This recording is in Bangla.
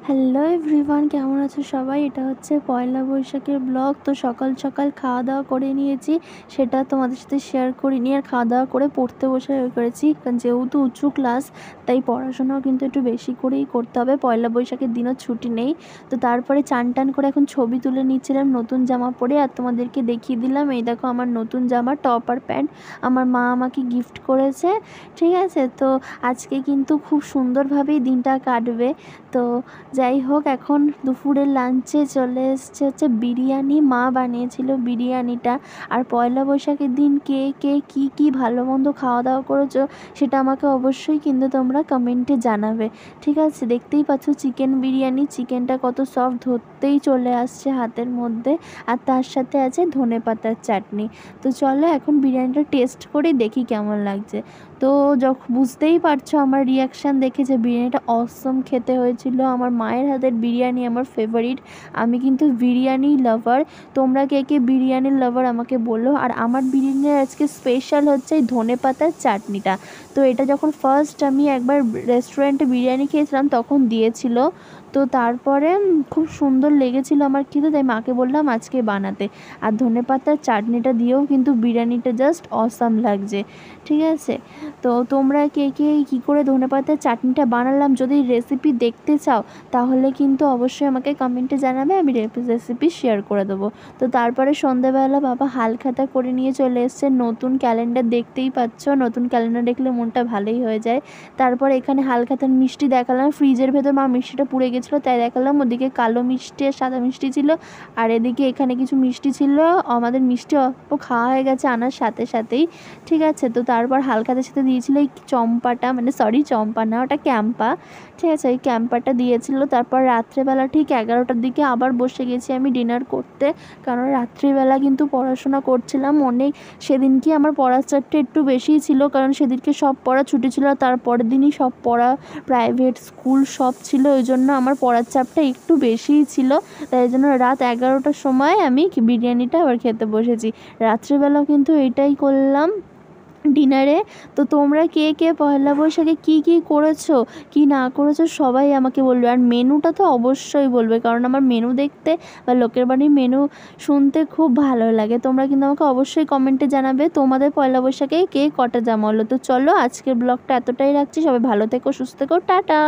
হ্যালো এভরিওয়ান, কেমন আছো সবাই? এটা হচ্ছে পয়লা বৈশাখের ব্লগ। তো সকাল সকাল খাওয়া দাওয়া করে নিয়েছি, সেটা তোমাদের সাথে শেয়ার করিনি। আর খাওয়া দাওয়া করে পড়তে বসে করেছি, কারণ যেহেতু উঁচু ক্লাস তাই পড়াশোনাও কিন্তু একটু বেশি করেই করতে হবে। পয়লা বৈশাখের দিনও ছুটি নেই। তো তারপরে চান টান করে এখন ছবি তুলে নিচ্ছিলাম নতুন জামা পরে, আর তোমাদেরকে দেখিয়ে দিলাম এই দেখো আমার নতুন জামা, টপ আর প্যান্ট আমার মা আমাকে গিফট করেছে। ঠিক আছে, তো আজকে কিন্তু খুব সুন্দরভাবেই দিনটা কাটবে। তো যাই হোক, এখন দুপুরের লাঞ্চে চলে এসছে হচ্ছে বিরিয়ানি। মা বানিয়েছিল বিরিয়ানিটা। আর পয়লা বৈশাখের দিন কে কে কী ভালো মন্দ খাওয়া দাওয়া করেছো সেটা আমাকে অবশ্যই কিন্তু তোমরা কমেন্টে জানাবে। ঠিক আছে, দেখতেই পাচ্ছ চিকেন বিরিয়ানি, চিকেনটা কত সফট, ধরতেই চলে আসছে হাতের মধ্যে। আর তার সাথে আছে ধনেপাতার চাটনি। তো চলো এখন বিরিয়ানিটা টেস্ট করে দেখি কেমন লাগছে। তো বুঝতেই পারছো আমার রিয়াকশান দেখে যে বিরিয়ানিটা অসম খেতে হয়েছিল। আমার মায়ের হাতের বিরিয়ানি আমার ফেভারিট। আমি কিন্তু বিরিয়ানি লাভার। তোমরা কে কে বিরিয়ানির লাভার আমাকে বলো। আর আমার বিরিয়ানির আজকে স্পেশাল হচ্ছে এই ধনেপাতার চাটনিটা। তো এটা যখন ফার্স্ট আমি একবার রেস্টুরেন্টে বিরিয়ানি খেয়েছিলাম তখন দিয়েছিল। তো তারপরে খুব সুন্দর লেগেছিলো আমার খেতে, তাই মাকে বললাম আজকে বানাতে। আর ধনেপাতার চাটনিটা দিয়েও কিন্তু বিরিয়ানিটা জাস্ট অসাম লাগছে। ঠিক আছে, তো তোমরা কে কে কী করে ধনেপাতার চাটনিটা বানালাম যদি রেসিপি দেখতে চাও তাহলে কিন্তু অবশ্যই আমাকে কমেন্টে জানাবে, আমি রেসিপি শেয়ার করে দেবো। তো তারপরে সন্ধ্যাবেলা বাবা হালখাতা করে নিয়ে চলে এসছে। নতুন ক্যালেন্ডার দেখতেই পাচ্ছ, নতুন ক্যালেন্ডার দেখলে মনটা ভালোই হয়ে যায়। তারপর এখানে হালখাতার মিষ্টি দেখালাম, ফ্রিজের ভেতর মা মিষ্টিটা পুড়ে গেছিলো তাই দেখালাম। ওদিকে কালো মিষ্টি আর সাদা মিষ্টি ছিল, আর এদিকে এখানে কিছু মিষ্টি ছিল। আমাদের মিষ্টি অল্প খাওয়া হয়ে গেছে আনার সাথে সাথেই। ঠিক আছে, তো তারপর হালখাতার সাথে দিয়েছিল এই চম্পাটা, মানে সরি চম্পা না, ওটা ক্যাম্পা। ঠিক আছে, এই ক্যাম্পাটা দিয়েছিল। তারপর রাত্রেবেলা ঠিক 11টার দিকে আবার বসে গেছি আমি ডিনার করতে, কারণ রাত্রিবেলা কিন্তু পড়াশোনা করছিলাম অনেক। সেদিনকে আমার পড়ার চাপটা একটু বেশিই ছিল, কারণ সেদিনকে সব পড়া ছুটি ছিল। তারপরের দিনই সব পড়া, প্রাইভেট স্কুল সব ছিল, ওই জন্য আমার পড়ার চাপটা একটু বেশিই ছিল। তাই জন্য রাত 11টার সময় আমি বিরিয়ানিটা আবার খেতে বসেছি। রাত্রিবেলাও কিন্তু এটাই করলাম ডিনারে। তো তোমরা কে কে পয়লা বৈশাখে কী করেছো কি না করেছো সবাই আমাকে বলবে। আর মেনুটা তো অবশ্যই বলবে, কারণ আমার মেনু দেখতে বা লোকের বাড়ির মেনু শুনতে খুব ভালো লাগে। তোমরা কিন্তু আমাকে অবশ্যই কমেন্টে জানাবে তোমাদের পয়লা বৈশাখে কে কটা জামা হলো। তো চলো আজকের ব্লগটা এতটাই রাখছি, সবাই ভালো থেকো, সুস্থ থেকো, টাটা।